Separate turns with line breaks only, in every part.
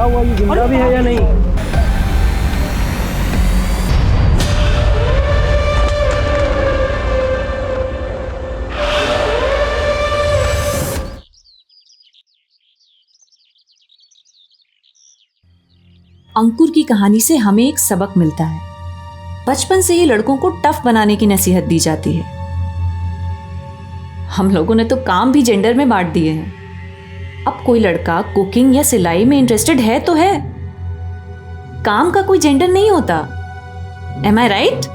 हुआ, ये जिंदा भी है या नहीं?
अंकुर की कहानी से हमें एक सबक मिलता है। बचपन से ही लड़कों को टफ बनाने की नसीहत दी जाती है। हम लोगों ने तो काम भी जेंडर में बांट दिए हैं। अब कोई लड़का कुकिंग या सिलाई में इंटरेस्टेड है तो है, काम का कोई जेंडर नहीं होता। एम आई राइट?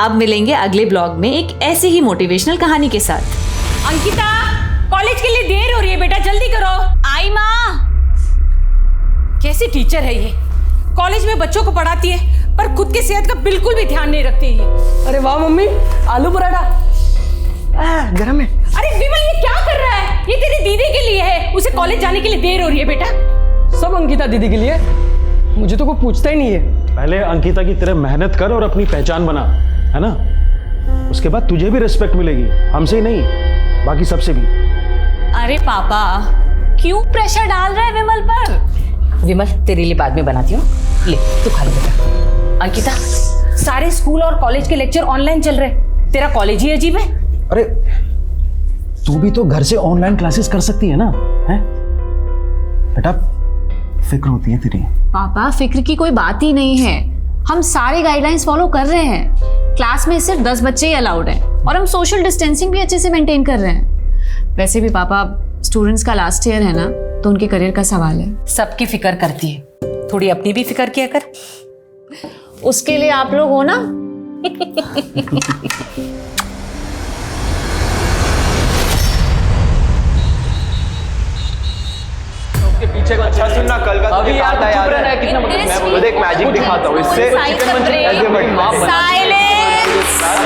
अब मिलेंगे अगले ब्लॉग में एक ऐसी ही मोटिवेशनल कहानी के साथ।
अंकिता, कॉलेज के लिए देर हो रही है बेटा, जल्दी करो।
आई माँ।
कैसी टीचर है ये, कॉलेज में बच्चों को पढ़ाती है पर खुद की सेहत का बिल्कुल भी ध्यान नहीं रखती है।
अरे वाह मम्मी, आलू पराठा गरम है।
अरे विमल, ये क्या कर रहा है? ये तेरी दीदी के लिए है, उसे कॉलेज जाने के लिए देर हो रही है बेटा।
सब अंकिता दीदी के लिए, मुझे तो कोई पूछता ही नहीं है।
पहले अंकिता की तरह मेहनत कर और अपनी पहचान बना, है ना? उसके बाद तुझे भी रिस्पेक्ट मिलेगी, हमसे ही नहीं बाकी सबसे भी।
अरे पापा, क्यों प्रेशर डाल रहा है विमल पर?
विमल, तेरे लिए बाद में बनाती हूँ, ले तू खा ले बेटा। अंकिता, सारे स्कूल और कॉलेज के लेक्चर ऑनलाइन चल रहे, तेरा कॉलेज ही अजीब है।
अरे तू भी तो घर से ऑनलाइन क्लासेस कर सकती है ना, है बेटा? फिक्र होती है तेरी।
पापा, फिक्र की कोई बात ही नहीं है। हम सारे गाइडलाइंस फॉलो कर रहे हैं। क्लास में सिर्फ 10 बच्चे ही अलाउड हैं और हम सोशल डिस्टेंसिंग भी अच्छे से मेंटेन कर रहे हैं। वैसे भी पापा, स्टूडेंट्स का लास्ट ईयर है ना, तो उनके करियर का सवाल है।
सबकी फिक्र करती है, थोड़ी अपनी भी फिक्र किया कर।
उसके लिए आप लोग हो ना।
पीछे
अच्छा सुनना, कल का तुझे कहा था याद है?
कितना
मैं देख मैजिक दिखाता हूँ इससे।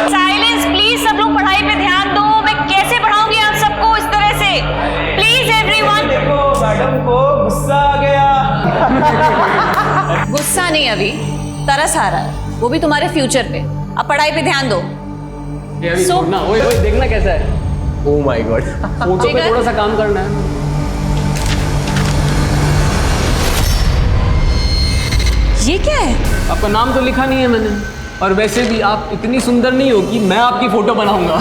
साइलेंस प्लीज, सब लोग पढ़ाई पे ध्यान दो। मैं कैसे पढ़ाऊंगी आप सबको इस तरह से? Please everyone.
देखो मैडम को गुस्सा आ गया।
गुस्सा नहीं, अभी तरस आ रहा है, वो भी तुम्हारे फ्यूचर पे। अब पढ़ाई पे ध्यान दो।
ओए देखना कैसा है।
ओह माय गॉड,
फोटो पे थोड़ा सा काम करना है।
ये क्या है?
आपका नाम तो लिखा नहीं है मैंने, और वैसे भी आप इतनी सुंदर नहीं हो कि मैं आपकी फोटो बनाऊंगा।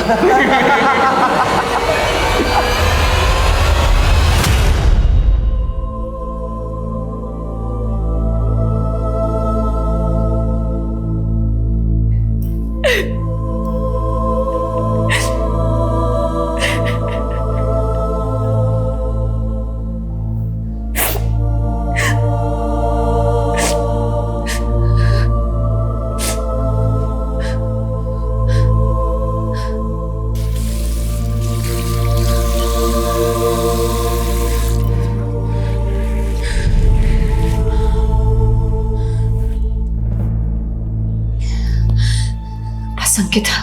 अंकिता,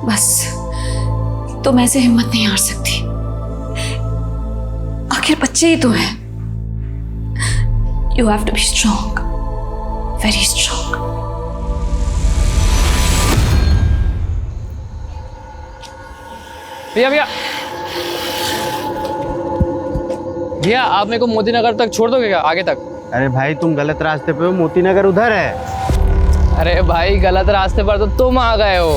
बस तुम ऐसे हिम्मत नहीं हार सकती। आखिर बच्चे ही तो हैं। You have to be strong, very strong.
भैया भैया भैया, आप मेरे को मोती नगर तक छोड़ दोगे क्या, आगे तक?
अरे भाई तुम गलत रास्ते पे हो, मोती नगर उधर है।
अरे भाई, गलत रास्ते पर तो तुम आ गए हो।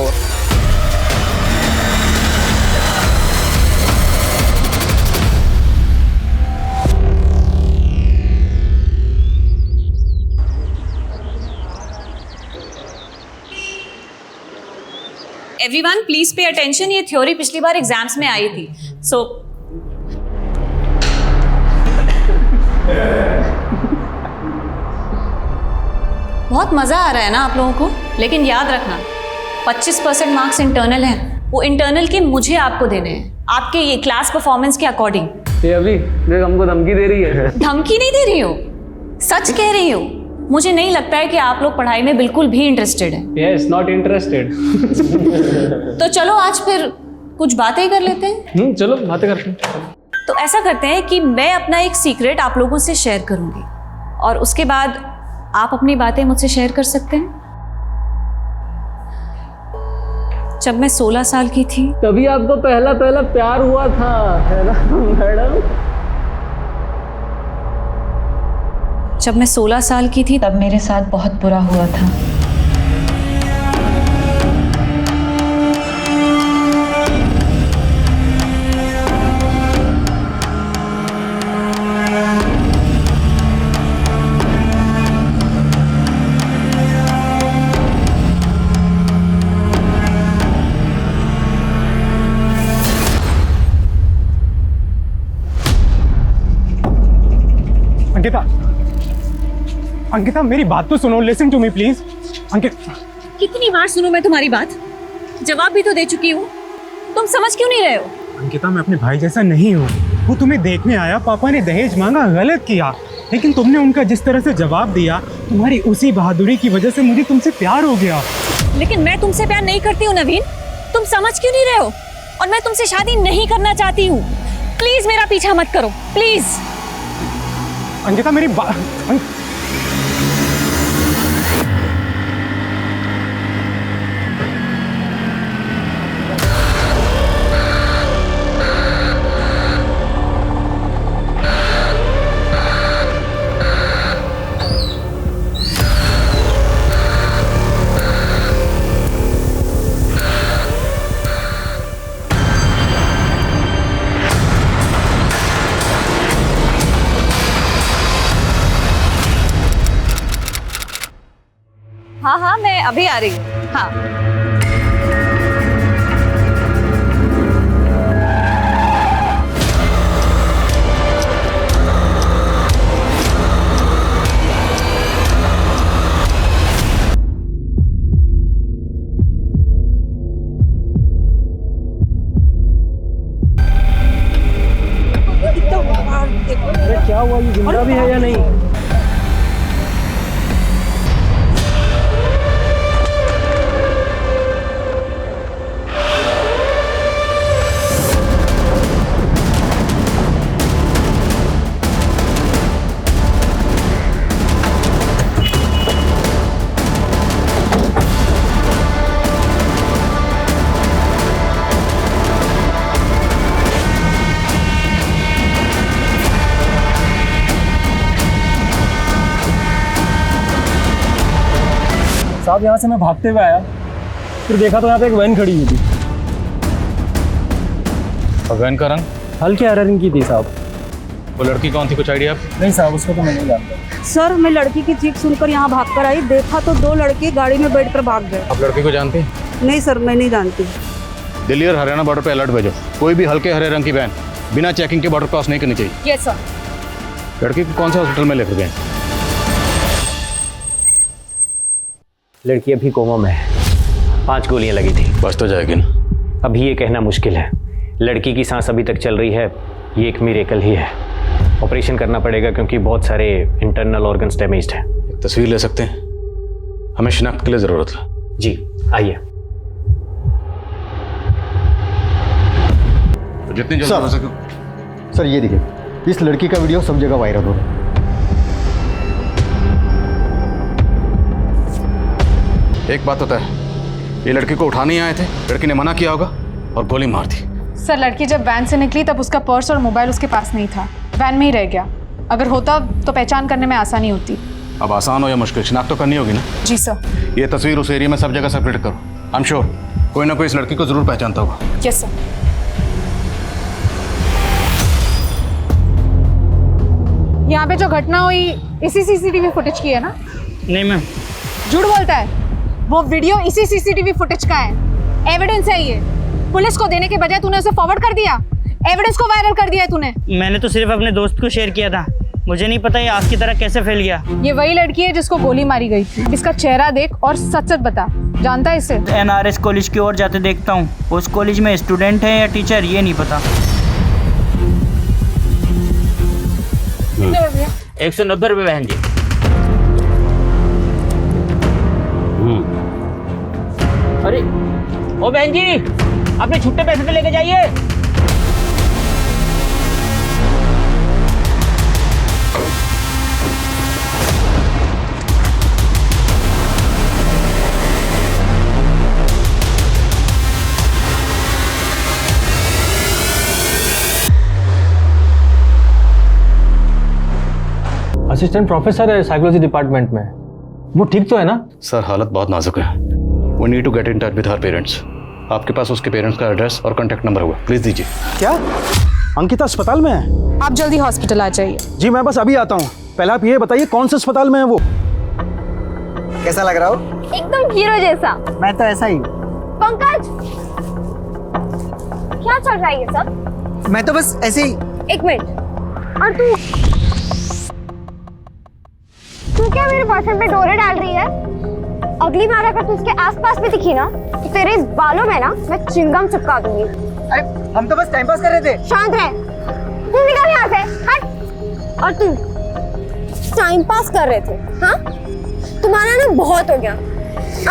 एवरीवन प्लीज पे अटेंशन, ये थ्योरी पिछली बार एग्जाम्स में आई थी। सो बहुत मजा आ रहा है ना आप लोगों को, लेकिन याद रखना 25% मार्क्स इंटरनल हैं। वो इंटरनल के मुझे आपको देने हैं, आपके ये क्लास परफॉर्मेंस के अकॉर्डिंग।
ये अभी देख, हमको धमकी दे रही है।
धमकी नहीं दे रही हो, सच कह रही हो। मुझे नहीं लगता है कि आप लोग पढ़ाई में बिल्कुल भी इंटरेस्टेड हैं।
Yes, not interested.
तो चलो आज फिर कुछ बातें कर लेते हैं।
चलो बातें करते हैं।
तो ऐसा करते हैं कि मैं अपना एक सीक्रेट आप लोगों से शेयर करूंगी और उसके बाद आप अपनी बातें मुझसे शेयर कर सकते हैं। जब मैं 16 साल की थी
तभी आपको पहला प्यार हुआ था, है ना मैडम?
जब मैं 16 साल की थी तब मेरे साथ बहुत बुरा हुआ था।
अंकिता, अंकिता मेरी बात तो सुनो, listen to me please. Ankita,
कितनी बार सुनूं मैं तुम्हारी बात? जवाब भी तो दे चुकी हूँ, तुम समझ क्यों नहीं रहे हो?
अंकिता मैं अपने भाई जैसा नहीं हूँ। वो तुम्हें देखने आया, पापा ने दहेज मांगा, गलत किया, लेकिन तुमने उनका जिस तरह से जवाब दिया, तुम्हारी उसी बहादुरी की वजह से मुझे तुमसे प्यार हो गया।
लेकिन मैं तुमसे प्यार नहीं करती हूँ नवीन, तुम समझ क्यों नहीं रहे हो? और मैं तुमसे शादी नहीं करना चाहती हूँ। प्लीज मेरा पीछा मत करो, प्लीज।
अंकिता मेरी
हाँ हाँ, मैं अभी आ रही हूँ। हाँ
क्या हुआ, ये जिंदा भी है या नहीं? साहब यहाँ से मैं भागते हुए आया, फिर देखा तो यहाँ पे एक वैन खड़ी हुई थी।
और वैन का रंग?
हल्के हरे रंग की थी साहब।
वो लड़की कौन थी, कुछ आइडिया?
नहीं साहब, उसको तो मैं नहीं जानता।
सर मैं लड़की की चीख सुनकर यहाँ भाग कर आई, देखा तो 2 लड़के गाड़ी में बैठकर भाग गए।
आप लड़की को जानती हैं?
नहीं सर, मैं नहीं जानती।
दिल्ली और हरियाणा बॉर्डर पे अलर्ट भेजो, कोई भी हल्के हरे रंग की वैन बिना चेकिंग के बॉर्डर क्रॉस नहीं करनी चाहिए।
Yes sir.
लड़की को कौन से हॉस्पिटल में लेकर गए?
लड़की अभी कोमा में है, 5 गोलियां लगी थी।
बच तो जाएगी ना?
अभी ये कहना मुश्किल है। लड़की की सांस अभी तक चल रही है, ये एक मिरेकल ही है। ऑपरेशन करना पड़ेगा क्योंकि बहुत सारे इंटरनल ऑर्गन्स डैमेज्ड हैं।
एक तस्वीर ले सकते हैं? हमें शिनाख्त के लिए ज़रूरत है।
जी आइए।
तो जितनी जल्दी हो सके।
सर ये देखिए, इस लड़की का वीडियो सब जगह वायरल हो रहा है।
एक बात होता है, ये लड़की को उठाने ही आए थे, लड़की ने मना किया होगा और गोली मार दी।
सर लड़की जब वैन से निकली तब उसका पर्स और मोबाइल उसके पास नहीं था, वैन में ही रह गया। अगर होता तो पहचान करने में आसानी होती।
अब आसान हो या मुश्किल, शिनाख्त तो करनी होगी ना?
जी सर।
ये तस्वीर उस एरिया में सब जगह सर्कुलेट करो। आई एम श्योर कोई ना कोई इस लड़की को जरूर पहचानता होगा।
Yes sir. यहाँ पे जो घटना हुई इसी सीसीटीवी फुटेज की है ना?
नहीं मैम।
झूठ बोलता है, वो वीडियो इसी सीसीटीवी फुटेज का है। एविडेंस है ये। पुलिस को देने के बजाय तूने उसे फॉरवर्ड कर दिया, एविडेंस को वायरल कर दिया है तूने।
मैंने तो सिर्फ अपने दोस्त को शेयर किया था, मुझे नहीं पता ये आग की तरह कैसे फैल गया।
ये वही लड़की है जिसको गोली मारी गई थी। इसका चेहरा देख और सच सच बता, जानता है इसे?
NRS कॉलेज की ओर जाते देखता हूँ। उस कॉलेज में स्टूडेंट है या टीचर ये नहीं पता। 190 रुपये बहन जी। अरे ओ बहन जी, अपने छुट्टे पैसे तो लेके जाइए।
असिस्टेंट प्रोफेसर है साइकोलॉजी डिपार्टमेंट में। वो ठीक तो है ना?
सर हालत बहुत नाजुक है। We need to get in touch with her parents. आपके पास उसके पेरेंट्स का एड्रेस और कॉन्टैक्ट नंबर होगा, प्लीज दीजिए।
क्या अंकिता अस्पताल में है?
आप जल्दी हॉस्पिटल आ जाइए।
जी मैं बस अभी आता हूँ। पहले आप ये बताइए कौन से अस्पताल में है वो?
कैसा लग रहा हो?
एकदम हीरो जैसा।
मैं तो ऐसा ही।
पंकज, क्या चल रहा है ये सब?
मैं तो बस ऐसे ही।
एक मिनट, और तू क्या मेरे बॉयफ्रेंड पे डोरे डाल रही है? अगली बार अगर तू उसके आसपास भी दिखी ना तो तेरे इस बालों में ना मैं चिंगम चिपका दूंगी।
अरे हम तो बस टाइम पास कर रहे थे।
शांत रह, तू निकल यहाँ से, हट। और तू टाइम पास कर रहे थे? हाँ, तुम्हारा ना बहुत हो गया।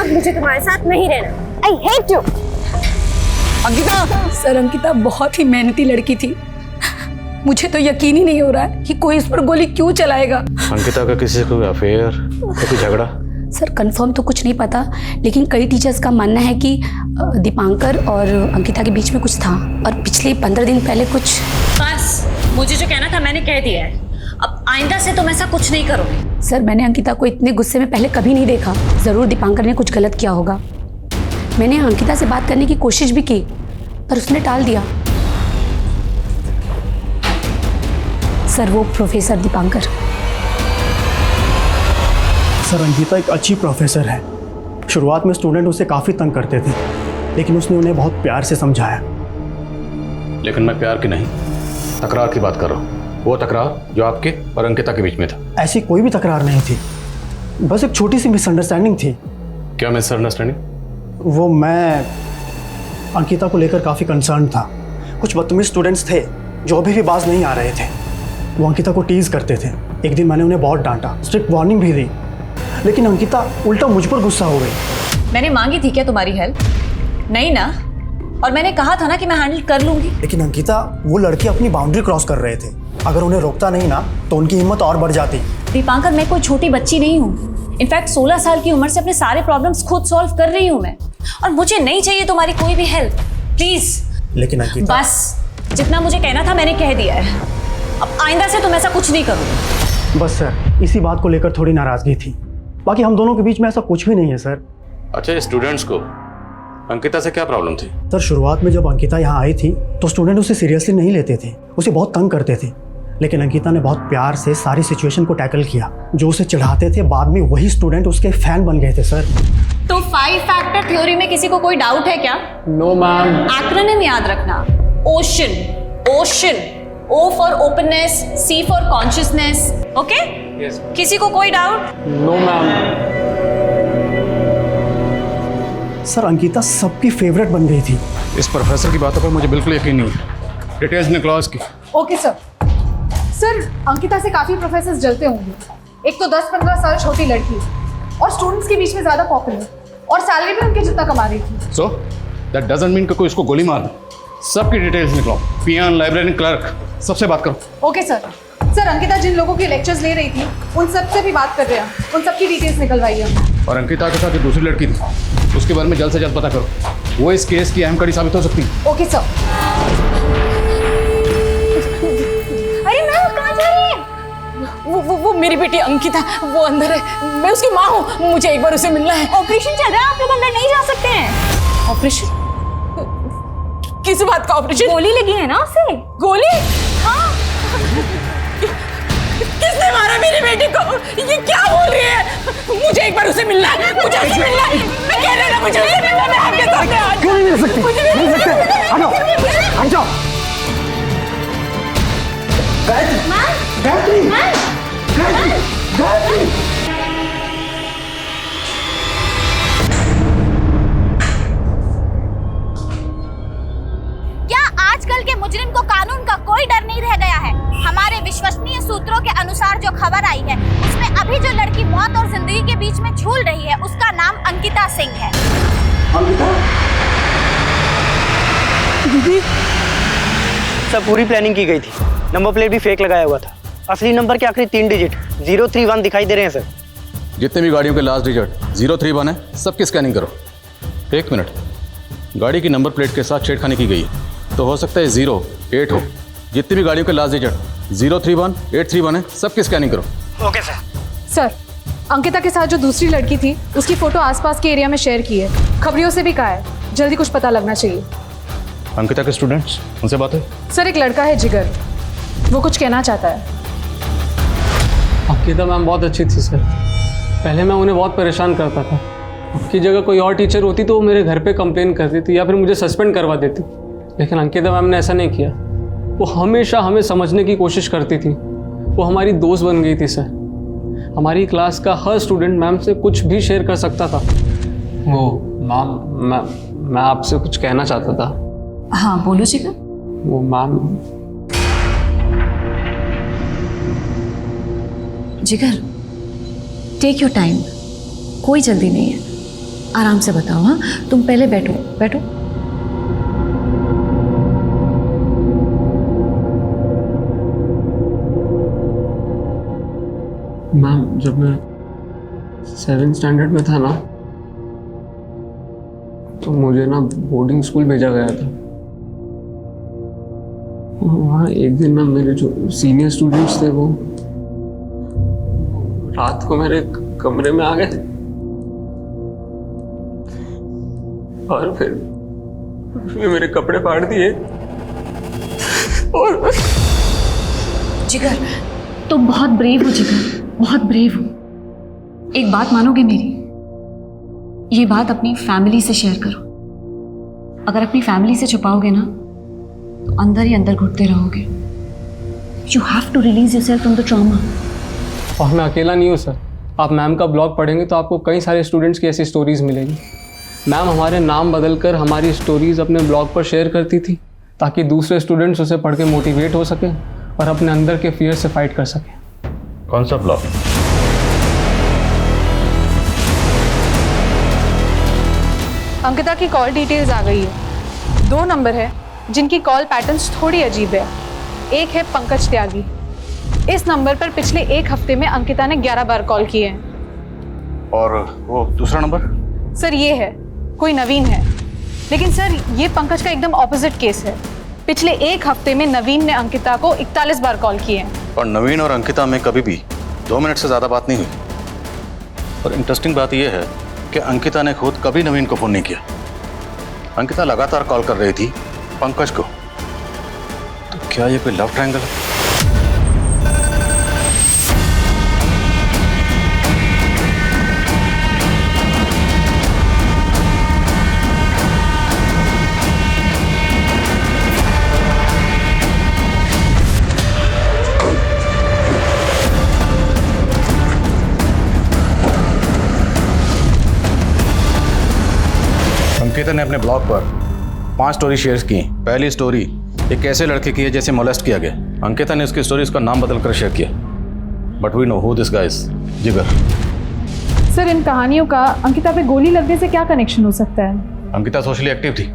अब मुझे तुम्हारे साथ नहीं रहना। I hate you.
Ankita! Sir Ankita बहुत ही मेहनती लड़की थी। मुझे तो यकीन ही नहीं हो रहा है कि कोई इस पर गोली क्यों चलाएगा।
अंकिता का किसी से कोई अफेयर, कोई झगड़ा?
सर कंफर्म तो कुछ नहीं पता, लेकिन कई टीचर्स का मानना है कि दीपांकर और अंकिता के बीच में कुछ था और पिछले 15 दिन पहले कुछ।
बस मुझे जो कहना था मैंने कह दिया है। अब आइंदा से तुम ऐसा कुछ नहीं करोगे।
सर मैंने अंकिता को इतने गुस्से में पहले कभी नहीं देखा। जरूर दीपांकर ने कुछ गलत किया होगा। मैंने अंकिता से बात करने की कोशिश भी की पर उसने टाल दिया। सर वो प्रोफेसर दीपांकर।
सर अंकिता एक अच्छी प्रोफेसर है। शुरुआत में स्टूडेंट उसे काफ़ी तंग करते थे, लेकिन उसने उन्हें बहुत प्यार से समझाया।
लेकिन मैं प्यार की नहीं, तकरार की बात कर रहा हूँ। वो तकरार जो आपके और अंकिता के बीच में था।
ऐसी कोई भी तकरार नहीं थी, बस एक छोटी सी मिसअंडरस्टैंडिंग थी।
क्या मिसअंडरस्टैंडिंग?
मैं अंकिता को लेकर काफ़ी कंसर्न था। कुछ बदतमीज स्टूडेंट्स थे जो अभी भी बाज नहीं आ रहे थे। वो अंकिता को टीज करते थे। एक दिन मैंने उन्हें बहुत डांटा, स्ट्रिक्ट वार्निंग भी दी, लेकिन अंकिता उल्टा मुझ पर गुस्सा हो गई।
मैंने मांगी थी क्या तुम्हारी हेल्प? नहीं ना। और मैंने कहा था ना कि मैं हैंडल कर लूंगी।
लेकिन अंकिता, वो लड़के अपनी बाउंड्री क्रॉस कर रहे थे। अगर उन्हें रोकता नहीं ना तो उनकी हिम्मत और बढ़ जाती।
दीपांकर, मैं कोई छोटी बच्ची नहीं हूँ। इनफैक्ट 16 साल की उम्र से अपने सारे प्रॉब्लम्स खुद सॉल्व कर रही हूँ मैं, और मुझे नहीं चाहिए तुम्हारी कोई भी हेल्प, प्लीज।
लेकिन अंकिता,
बस जितना मुझे कहना था मैंने कह दिया है। अब आइंदा से तुम ऐसा कुछ नहीं करोगे।
बस सर, इसी बात को लेकर थोड़ी नाराजगी थी। बाकी हम दोनों के बीच में ऐसा कुछ भी नहीं है सर।
अच्छा, स्टूडेंट्स को अंकिता से क्या प्रॉब्लम थी?
सर शुरुआत में जब अंकिता यहाँ आई थी तो स्टूडेंट उसे सीरियसली नहीं लेते थे, उसे बहुत तंग करते थे। लेकिन अंकिता ने बहुत प्यार से सारी सिचुएशन को टैकल किया। जो उसे चिढ़ाते थे बाद में वही स्टूडेंट उसके फैन बन गए थे सर।
तो 5 फैक्टर थ्योरी में किसी को कोई डाउट है क्या?
No ma'am.
एक्रोनिम याद रखना। Ocean, ocean, O for openness, C for consciousness. Okay?
Yes.
किसी को कोई doubt?
No ma'am.
Sir Ankita सबकी फेवरेट बन गई थी।
इस प्रोफेसर की बातों पर मुझे बिल्कुल यकीन नहीं है। डिटेल्स निकलो इसकी।
Okay sir. सर अंकिता से काफी प्रोफेसर्स जलते होंगे। एक तो 10-15 साल छोटी लड़की और स्टूडेंट्स के बीच में ज्यादा पॉपुलर, और सैलरी भी उनके जितना कमा रही थी।
सो दैट डजंट मीन कि कोई इसको गोली मार दे। सबकी डिटेल्स निकलो। पियान, लाइब्रेरी क्लर्क, सबसे बात करो।
Okay sir. सर अंकिता जिन लोगों की लेक्चर्स ले रही थी उन सब से भी बात कर रहे हैं, उन सबकी डिटेल्स निकलवाइए।
और अंकिता के साथ एक दूसरी लड़की थी, उसके बारे में जल्द से जल्द पता करो। वो इस केस की अहम कड़ी साबित हो सकती है।
Okay sir. अरे मैम कहाँ जा रही है?
वो मेरी बेटी अंकिता, वो अंदर है। मैं उसकी माँ हूँ, मुझे एक बार उसे मिलना है।
ऑपरेशन चल रहा है, आप लोग अंदर नहीं जा सकते हैं।
ऑपरेशन? किस बात का ऑपरेशन?
गोली लगी है ना उसे।
गोली?
हाँ।
किसने मारा मेरी बेटी को? ये क्या बोल रही है? मुझे एक बार उसे मिलना है, मुझे उसे मिलना है। मैं कह रही हूँ मुझे उसे मिलना है। मैं आपके साथ आज
क्यों नहीं मिल सकते? मिल सकते। आ जाओ, आ जाओ। गायत्री, गायत्री, गायत्री।
क्या आजकल के मुजरिम को कानून का कोई डर नहीं रह गया है? हमारे विश्वसनीय सूत्रों के अनुसार जो खबर आई है उसमें अभी जो लड़की मौत और जिंदगी के बीच में झूल रही है उसका नाम अंकिता सिंह है।
अंकिता?
दीदी, सब पूरी प्लानिंग की गई थी। नंबर प्लेट भी फेक लगाया हुआ था। असली नंबर के आखिरी 3 डिजिट 031 दिखाई दे रहे हैं सर।
जितने भी गाड़ियों के लास्ट डिजिट 031 है, सबकी स्कैनिंग करो। 1 मिनट, गाड़ी की नंबर प्लेट के साथ छेड़खानी की गई है, तो हो सकता है 0, 8 हो। जितनी भी गाड़ियों के लास्ट डिजिट 031, 831 है, सबकी स्कैनिंग करो।
Okay sir.
सर, अंकिता के साथ जो दूसरी लड़की थी उसकी फोटो आसपास के एरिया में शेयर की है। खबरियों से भी कहा है जल्दी कुछ पता लगना चाहिए।
अंकिता के स्टूडेंट्स उनसे बात है?
सर, एक लड़का है जिगर, वो कुछ कहना चाहता है।
अंकिता मैम बहुत अच्छी थी सर। पहले मैं उन्हें बहुत परेशान करता था। उनकी जगह कोई और टीचर होती तो वो मेरे घर पे कंप्लेन करती थी या फिर मुझे सस्पेंड करवा देती, लेकिन अंकिता मैम ने ऐसा नहीं किया। वो हमेशा हमें समझने की कोशिश करती थी। वो हमारी दोस्त बन गई थी सर। हमारी क्लास का हर स्टूडेंट मैम से कुछ भी शेयर कर सकता था। वो मैम, मैं आपसे कुछ कहना चाहता था।
हाँ बोलो जिगर।
वो मैम,
जिगर टेक योर टाइम, कोई जल्दी नहीं है, आराम से बताओ। हाँ तुम पहले बैठो बैठो।
मैम जब मैं 7th स्टैंडर्ड में था ना तो मुझे ना बोर्डिंग स्कूल भेजा गया था। वहाँ एक दिन ना मेरे जो सीनियर स्टूडेंट्स थे वो रात को मेरे कमरे में आ गए और फिर मेरे कपड़े फाड़ दिए। और
जिगर तुम बहुत ब्रेव हो जिगर, बहुत ब्रेव हो। एक बात मानोगे मेरी, ये बात अपनी फैमिली से शेयर करो। अगर अपनी फैमिली से छुपाओगे ना तो अंदर ही अंदर घुटते रहोगे। You have to release yourself from the trauma.
और मैं अकेला नहीं हूँ सर। आप मैम का ब्लॉग पढ़ेंगे तो आपको कई सारे स्टूडेंट्स की ऐसी स्टोरीज मिलेगी। मैम हमारे नाम बदलकर हमारी स्टोरीज अपने ब्लॉग पर शेयर करती थी ताकि दूसरे स्टूडेंट्स उसे पढ़ के मोटिवेट हो सकें और अपने अंदर के फियर से फाइट कर सकें।
कौन सा ब्लॉग?
अंकिता की कॉल डिटेल्स आ गई है। 2 नंबर है जिनकी कॉल पैटर्न्स थोड़ी अजीब है। एक है पंकज त्यागी। इस नंबर पर पिछले 1 हफ्ते में अंकिता ने 11 बार कॉल किए हैं।
और वो दूसरा नंबर?
सर ये है, कोई नवीन है। लेकिन सर ये पंकज का एकदम ऑपोजिट केस है। पिछले 1 हफ्ते में नवीन ने अंकिता को 41 बार कॉल किए हैं।
और नवीन और अंकिता में कभी भी 2 मिनट से ज़्यादा बात नहीं हुई। और इंटरेस्टिंग बात यह है कि अंकिता ने खुद कभी नवीन को फ़ोन नहीं किया। अंकिता लगातार कॉल कर रही थी पंकज को। तो क्या ये कोई लव ट्रायंगल है? अंकिता ने अपने ब्लॉग पर 5 स्टोरी शेयर की। पहली स्टोरी एक ऐसे लड़के की है जैसे मोलेस्ट किया गया। अंकिता ने उसकी स्टोरी उसका नाम बदलकर शेयर किया। But we know who this guy is. Jigar.
Sir इन कहानियों का अंकिता पे गोली लगने से क्या कनेक्शन हो सकता है?
अंकिता सोशली एक्टिव थी।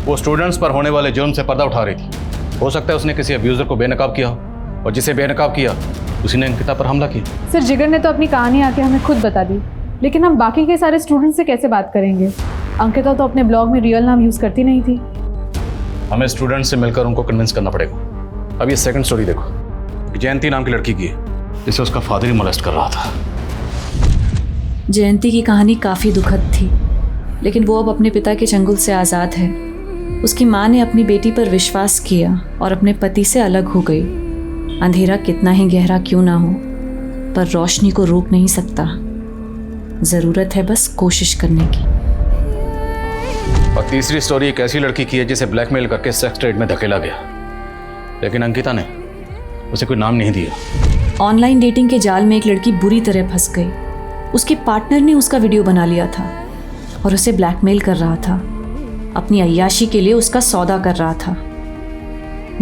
वो स्टूडेंट्स पर होने वाले जुर्म से पर्दा उठा रही थी। हो सकता है उसने किसी अब्यूजर को बेनकाब किया हो और जिसे बेनकाब किया उसी ने अंकिता पर हमला किया।
सर जिगर ने तो अपनी कहानी आके हमें खुद बता दी, लेकिन हम बाकी के सारे स्टूडेंट्स से कैसे बात करेंगे? अंकिता तो अपने ब्लॉग में रियल नाम यूज करती नहीं थी।
हमें स्टूडेंट से मिलकर उनको कन्विंस करना पड़ेगा। अब ये सेकंड स्टोरी देखो। जयंती नाम की लड़की की है जिसे उसका फादर ही मोलेस्ट कर रहा था।
जयंती की कहानी काफ़ी दुखद थी, लेकिन वो अब अपने पिता के चंगुल से आज़ाद है। उसकी माँ ने अपनी बेटी पर विश्वास किया और अपने पति से अलग हो गई। अंधेरा कितना ही गहरा क्यों ना हो, पर रोशनी को रोक नहीं सकता। ज़रूरत है बस कोशिश करने की।
और तीसरी स्टोरी एक ऐसी लड़की की है जिसे ब्लैकमेल करके सेक्स ट्रेड में धकेला गया, लेकिन अंकिता ने उसे कोई नाम नहीं दिया।
ऑनलाइन डेटिंग के जाल में एक लड़की बुरी तरह फंस गई। उसके पार्टनर ने उसका वीडियो बना लिया था और उसे ब्लैकमेल कर रहा था। अपनी अय्याशी के लिए उसका सौदा कर रहा था।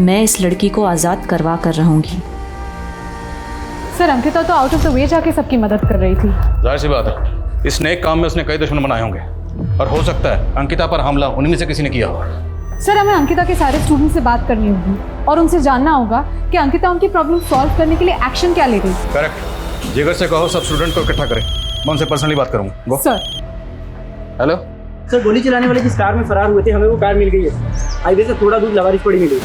मैं इस लड़की को आज़ाद करवा कर रहूंगी।
सर अंकिता तो आउट ऑफ द वे जाके सबकी मदद कर रही थी।
जाहिर सी बात है, इस नेक काम में उसने कई दुश्मन बनाए होंगे और हो सकता है अंकिता पर हमला उन्हीं में से किसी ने किया हो।
सर हमें अंकिता के सारे स्टूडेंट से बात करनी होगी और उनसे जानना होगा कि अंकिता उनकी प्रॉब्लम सॉल्व करने के लिए एक्शन क्या ले रही है।
करेक्ट। जिगर से कहो सब स्टूडेंट को इकट्ठा करें। मैं उनसे पर्सनली बात करूंगा। गो।
सर।
हेलो
सर, गोली चलाने वाले जिस कार में फरार हुए थे हमें वो कार मिल गई है। हाईवे से थोड़ा दूर लवारिश पड़ी मिली।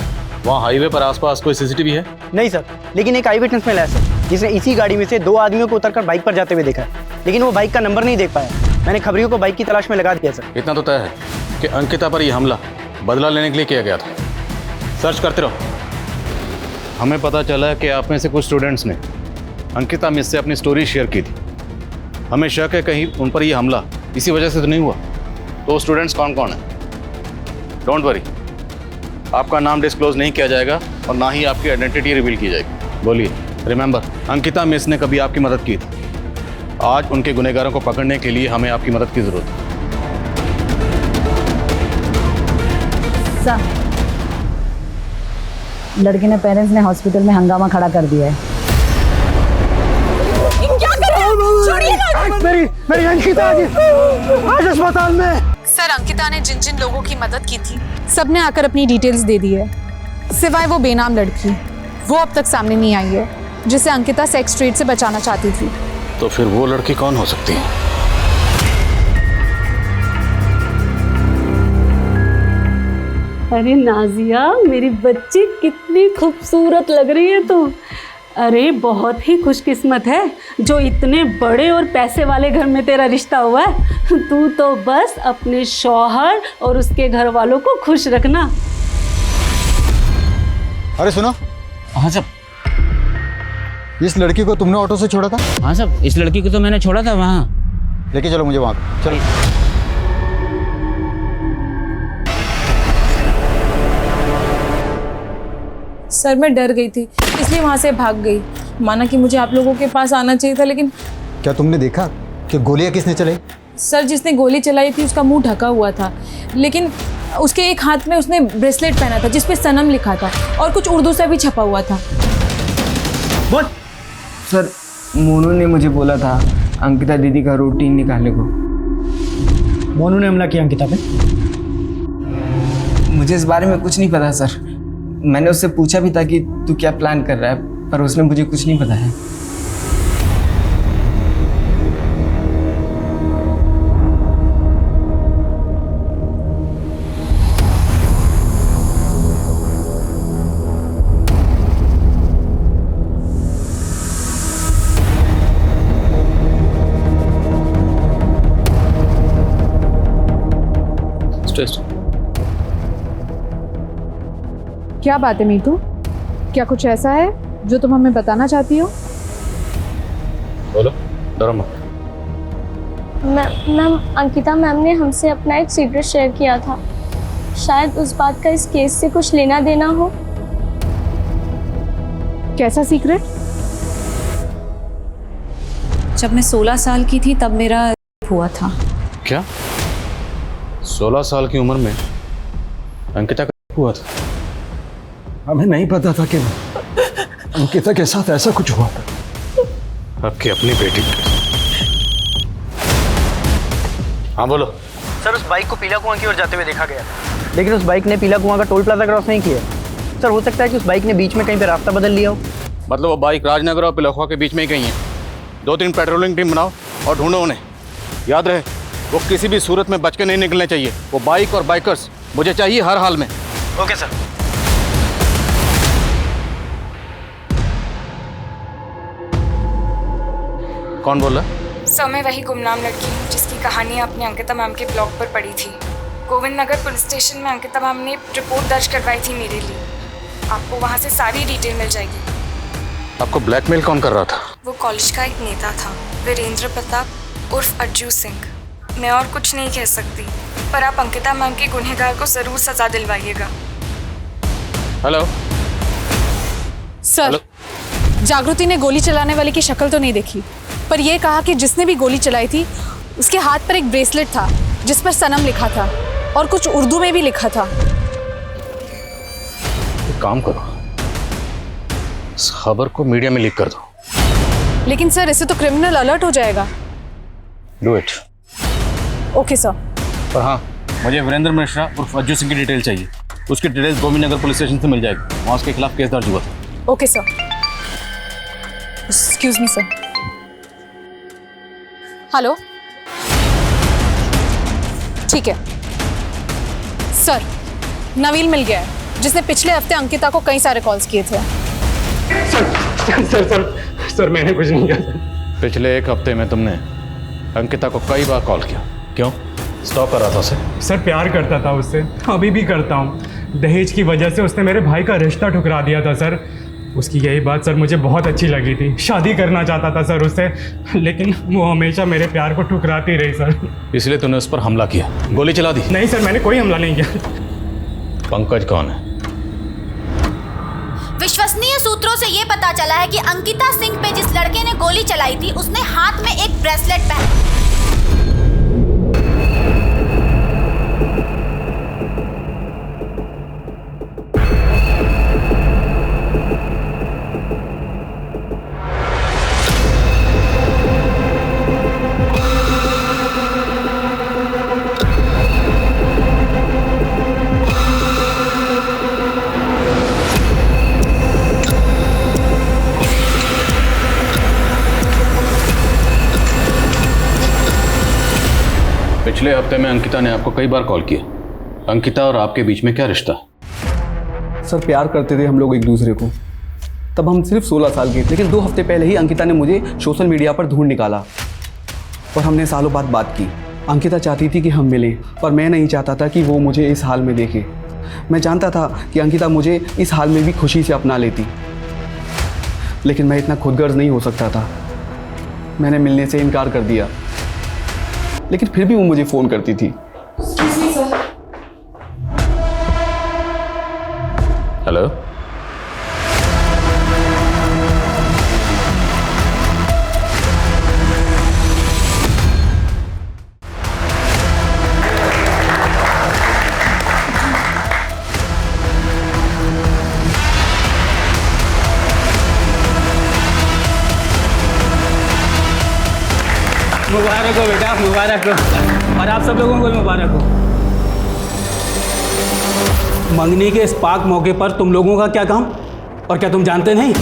वहाँ हाईवे पर आसपास कोई सीसीटीवी है?
नहीं सर, लेकिन एक आई विटनेस मिला है सर जिसने इसी गाड़ी में से 2 आदमियों को उतरकर बाइक पर जाते हुए देखा है, लेकिन वो बाइक का नंबर नहीं देख पाया। मैंने खबरियों को बाइक की तलाश में लगा दिया सर।
इतना तो तय है कि अंकिता पर यह हमला बदला लेने के लिए किया गया था। सर्च करते रहो। हमें पता चला है कि आप में से कुछ स्टूडेंट्स ने अंकिता मिस से अपनी स्टोरी शेयर की थी। हमें शक है कहीं उन पर यह हमला इसी वजह से तो नहीं हुआ। तो स्टूडेंट्स कौन कौन है? डोंट वरी, आपका नाम डिस्क्लोज नहीं किया जाएगा और ना ही आपकी आइडेंटिटी रिवील की जाएगी। बोलिए। रिमेंबर, अंकिता मिस ने कभी आपकी मदद की थी। आज उनके गुनहगारों को पकड़ने के लिए हमें आपकी मदद की जरूरत है।
लड़के ने पेरेंट्स ने हॉस्पिटल में हंगामा खड़ा कर दिया है।
क्या कर रहे हो? छोड़िए ना।
मेरी अंकिता आज अस्पताल में।
सर, अंकिता ने जिन जिन लोगों की मदद की थी सबने आकर अपनी डिटेल्स दे दी है, सिवाय वो बेनाम लड़की। वो अब तक सामने नहीं आई है जिसे अंकिता सेक्स ट्रेड से बचाना चाहती थी।
तो फिर वो लड़की कौन हो सकती है?
अरे नाजिया, मेरी बच्ची कितनी खूबसूरत लग रही है तू। अरे बहुत ही खुशकिस्मत है जो इतने बड़े और पैसे वाले घर में तेरा रिश्ता हुआ है। तू तो बस अपने शौहर और उसके घर वालों को खुश रखना।
अरे सुनो।
हाँ साहब।
इस लड़की को तुमने ऑटो से छोड़ा था?
हाँ साहब, इस लड़की को तो मैंने छोड़ा था वहाँ।
लेके चलो मुझे वहाँ। चलो।
सर, मैं डर गई थी इसलिए वहाँ से भाग गई। माना कि मुझे आप लोगों के पास आना चाहिए था, लेकिन
क्या तुमने देखा कि गोलियां किसने चलाई?
सर, जिसने गोली चलाई थी उसका मुंह ढका हुआ था, लेकिन उसके एक हाथ में उसने ब्रेसलेट पहना था जिस पे सनम लिखा था और कुछ उर्दू से भी छपा हुआ था।
बोल। सर, मोनू ने मुझे बोला था अंकिता दीदी का रूटीन निकालने को।
मोनू ने हमला किया अंकिता पे?
मुझे इस बारे में कुछ नहीं पता सर। मैंने उससे पूछा भी था कि तू क्या प्लान कर रहा है, पर उसने मुझे कुछ नहीं बताया।
क्या बात है मीतू? क्या कुछ ऐसा है जो तुम हमें बताना चाहती हो?
बोलो, डरो मत।
मैम, अंकिता मैम ने हमसे अपना एक सीक्रेट शेयर किया था। शायद उस बात का इस केस से कुछ लेना देना हो।
कैसा सीक्रेट?
जब मैं 16 साल की थी तब मेरा हुआ था।
क्या 16 साल की उम्र में अंकिता का हुआ था?
हमें नहीं पता था कि अंकिता के साथ ऐसा कुछ हुआ था।
आपकी अपनी बेटी। हाँ बोलो।
सर, उस बाइक को पीला कुआं की ओर जाते हुए देखा गया, लेकिन उस बाइक ने पीला कुआं का टोल प्लाजा क्रॉस नहीं किया। सर, हो सकता है कि उस बाइक ने बीच में कहीं पे रास्ता बदल लिया हो।
मतलब वो बाइक राजनगर और पिलखुआ के बीच में ही कहीं है। 2-3 पेट्रोलिंग टीम बनाओ और ढूंढो उन्हें। याद रहे, वो किसी भी सूरत में बच के नहीं निकलने चाहिए। वो बाइक और बाइकर्स मुझे चाहिए हर हाल में।
Okay sir.
कौन बोल रहा?
सर, मैं वही गुमनाम लड़की हूँ जिसकी कहानी आपने अंकिता मैम के ब्लॉग पर पढ़ी थी। गोविंद नगर पुलिस स्टेशन में अंकिता मैम ने रिपोर्ट दर्ज करवाई थी मेरे लिए। आपको वहाँ से सारी डिटेल मिल जाएगी।
आपको ब्लैकमेल कौन कर रहा था?
वो कॉलेज का एक नेता था, वीरेंद्र प्रताप उर्फ अज्जू सिंह। मैं और कुछ नहीं कह सकती, पर आप अंकिता मैम के गुनहगार को ज़रूर सजा दिलवाइएगा।
हेलो
सर, जागृति ने गोली चलाने वाले की शक्ल तो नहीं देखी, पर यह कहा कि जिसने भी गोली चलाई थी उसके हाथ पर एक ब्रेसलेट था जिस पर सनम लिखा था और कुछ उर्दू में भी लिखा था।
एक काम करो, इस खबर को मीडिया में लीक कर दो।
लेकिन सर, इससे तो क्रिमिनल अलर्ट हो जाएगा।
Do it.
Okay sir.
पर हाँ, मुझे वीरेंद्र मिश्रा उर्फ अज्जू सिंह की डिटेल चाहिए। उसकी details Govind Nagar police station से मिल जाएगी। वहाँ उसके खिलाफ केस दर्ज हुआ था।
Okay sir. Excuse me sir. Hello, ठीक है सर। नवील मिल गया है जिसने पिछले हफ्ते अंकिता को कई सारे कॉल्स किए थे।
सर
सर मैंने कुछ नहीं किया सर।
पिछले 1 हफ्ते में तुमने अंकिता को कई बार कॉल किया, क्यों? स्टॉक कर रहा था उसे?
सर प्यार करता था उससे, अभी भी करता हूँ। दहेज की वजह से उसने मेरे भाई का रिश्ता ठुकरा दिया था सर। उसकी यही बात सर मुझे बहुत अच्छी लगी थी, शादी करना चाहता था सर उससे, लेकिन वो हमेशा मेरे प्यार को ठुकराती रही सर।
इसलिए तूने उस पर हमला किया, गोली चला दी?
नहीं सर, मैंने कोई हमला नहीं किया।
पंकज कौन है?
विश्वसनीय सूत्रों से ये पता चला है कि अंकिता सिंह पे जिस लड़के ने गोली चलाई थी उसने हाथ में एक ब्रेसलेट पहना।
पिछले हफ्ते में अंकिता ने आपको कई बार कॉल किया। अंकिता और आपके बीच में क्या रिश्ता?
सर प्यार करते थे हम लोग एक दूसरे को, तब हम सिर्फ 16 साल के थे, लेकिन 2 हफ्ते पहले ही अंकिता ने मुझे सोशल मीडिया पर ढूंढ निकाला और हमने सालों बाद बात की। अंकिता चाहती थी कि हम मिलें, पर मैं नहीं चाहता था कि वो मुझे इस हाल में देखे। मैं जानता था कि अंकिता मुझे इस हाल में भी खुशी से अपना लेती, लेकिन मैं इतना खुदगर्ज नहीं हो सकता था। मैंने मिलने से इनकार कर दिया, लेकिन फिर भी वो मुझे फ़ोन करती थी।
हेलो,
मुबारक हो बेटा, मुबारक हो, और आप सब लोगों को भी मुबारक हो। मंगनी के इस पाक मौके पर तुम लोगों का क्या काम? और क्या तुम जानते नहीं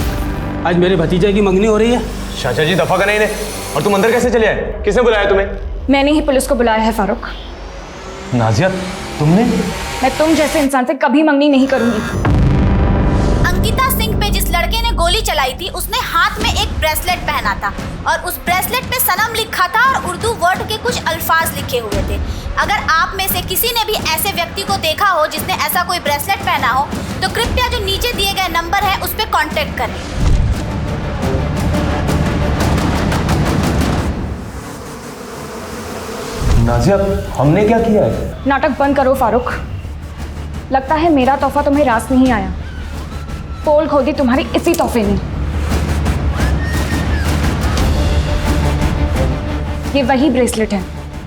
आज मेरे भतीजे की मंगनी हो रही है?
चाचा जी दफा करें इन्हें। और तुम अंदर कैसे चले आए? किसने बुलाया तुम्हें?
मैंने ही पुलिस को बुलाया है फारूक।
नाजिया तुमने?
मैं तुम जैसे इंसान से कभी मंगनी नहीं करूंगी।
अंकिता सिंह पे जिस लड़के ने गोली चलाई थी उसने हाथ में एक ब्रेसलेट पहना था और उस ब्रेसलेट पे सनम लिखा था और उर्दू वर्ड के कुछ अल्फाज लिखे हुए थे। अगर आप में से किसी ने भी ऐसे व्यक्ति को देखा हो जिसने ऐसा कोई ब्रेसलेट पहना हो तो कृपया जो नीचे दिए गए नंबर है उस पर कांटेक्ट करें।
नाजिया हमने क्या किया है?
नाटक बंद करो फारूक। लगता है मेरा तोहफा तुम्हें रास नहीं आया। पोल खोदी तुम्हारी इसी तोहफे ने। ये वही ब्रेसलेट है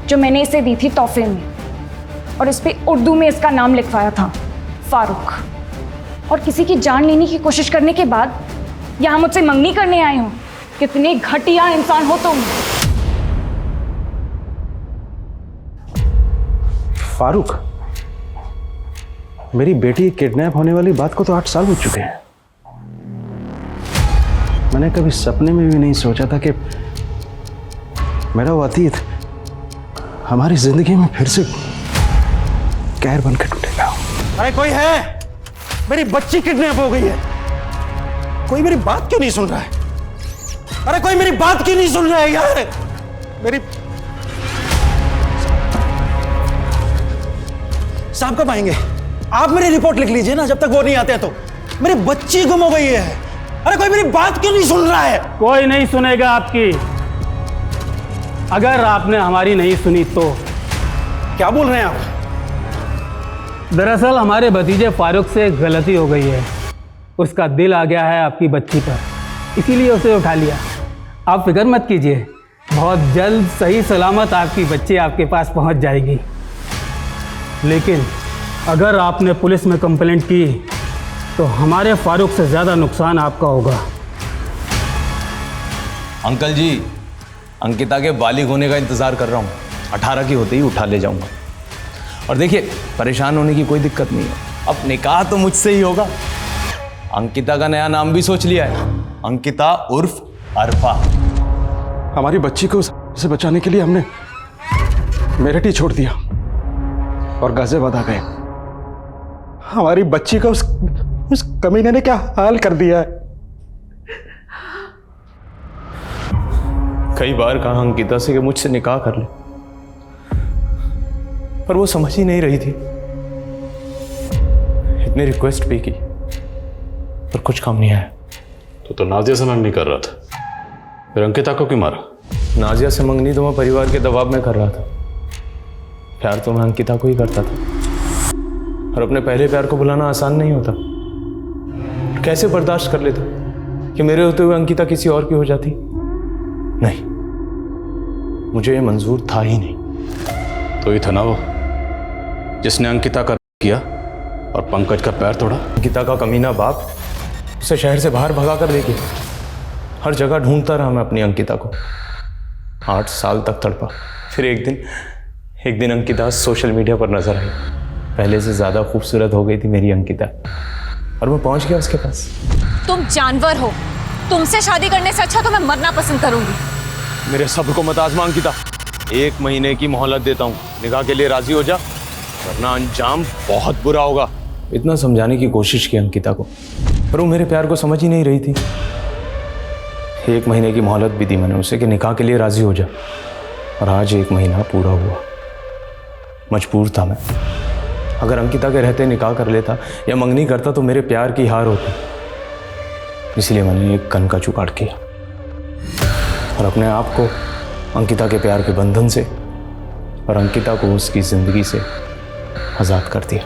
जो मैंने इसे दी थी तोहफे में, और इस पे उर्दू में इसका नाम लिखवाया था, फारूक। और किसी की जान लेने की कोशिश करने के बाद यहाँ मुझसे मंगनी करने आए हो। कितने घटिया इंसान हो तुम।
फारूक, मेरी बेटी किडनैप होने वाली बात को तो 8 साल हो चुके हैं। मैंने कभी सपने में भी नहीं सोचा था कि मेरा वो अतीत हमारी जिंदगी में फिर से कहर बनकर टूटेगा।
अरे कोई है? मेरी बच्ची किडनैप हो गई है। कोई मेरी बात क्यों नहीं सुन रहा है? अरे कोई मेरी बात क्यों नहीं सुन रहा है यार? मेरी साहब कब आएंगे? आप मेरी रिपोर्ट लिख लीजिए ना, जब तक वो नहीं आते तो। मेरी बच्ची गुम हो गई है। अरे कोई मेरी बात क्यों नहीं सुन रहा है?
कोई नहीं सुनेगा आपकी। अगर आपने हमारी नहीं सुनी तो।
क्या बोल रहे हैं आप?
दरअसल हमारे भतीजे फारूक से एक गलती हो गई है। उसका दिल आ गया है आपकी बच्ची पर, इसीलिए उसे उठा लिया। आप फिक्र मत कीजिए, बहुत जल्द सही सलामत आपकी बच्ची आपके पास पहुंच जाएगी। लेकिन अगर आपने पुलिस में कंप्लेंट की तो हमारे फारूक से ज़्यादा नुकसान आपका होगा।
अंकल जी, अंकिता के बालिग होने का इंतज़ार कर रहा हूँ। 18 की होते ही उठा ले जाऊँगा। और देखिए, परेशान होने की कोई दिक्कत नहीं है। अब निकाह तो मुझसे ही होगा। अंकिता का नया नाम भी सोच लिया है, अंकिता उर्फ अरफा।
हमारी बच्ची को उसे बचाने के लिए हमने मेरठ ही छोड़ दिया और गाजियाबाद आ गए। हमारी बच्ची का उस कमीने ने क्या हाल कर दिया है।
कई बार कहा अंकिता से कि मुझसे निकाह कर ले, पर वो समझ ही नहीं रही थी। इतनी रिक्वेस्ट भी की पर कुछ काम नहीं आया।
तो नाजिया से मंगनी कर रहा था, फिर अंकिता को क्यों मारा?
नाजिया से मंगनी तो मैं परिवार के दबाव में कर रहा था। प्यार तो मैं अंकिता को ही करता था, और अपने पहले प्यार को भुलाना आसान नहीं होता। कैसे बर्दाश्त कर लेता कि मेरे होते हुए अंकिता किसी और की हो जाती? नहीं, मुझे ये मंजूर था ही नहीं।
तो ये था ना वो जिसने अंकिता का किया और पंकज का पैर तोड़ा?
अंकिता का कमीना बाप उसे शहर से बाहर भगा कर लेके हर जगह ढूंढता रहा मैं अपनी अंकिता को। 8 साल तक तड़पा। फिर एक दिन अंकिता सोशल मीडिया पर नजर आई। पहले से ज़्यादा खूबसूरत हो गई थी मेरी अंकिता, और मैं पहुंच गया उसके पास।
तुम जानवर हो, तुमसे शादी करने से अच्छा तो मैं मरना पसंद करूंगी।
मेरे सब्र को मत आजमा अंकिता, 1 महीने की मोहलत देता हूँ, निकाह के लिए राजी हो जा, वरना अंजाम बहुत बुरा होगा। इतना समझाने की कोशिश की अंकिता को, पर वो मेरे प्यार को समझ ही नहीं रही थी। 1 महीने की मोहलत भी दी मैंने उसे कि निकाह के लिए राजी हो जा, और आज 1 महीना पूरा हुआ। मजबूर था मैं। अगर अंकिता के रहते निकाह कर लेता या मंगनी करता तो मेरे प्यार की हार होती। इसलिए मैंने एक कन का जुगाड़ किया और अपने आप को अंकिता के प्यार के बंधन से और अंकिता को उसकी जिंदगी से आज़ाद कर दिया।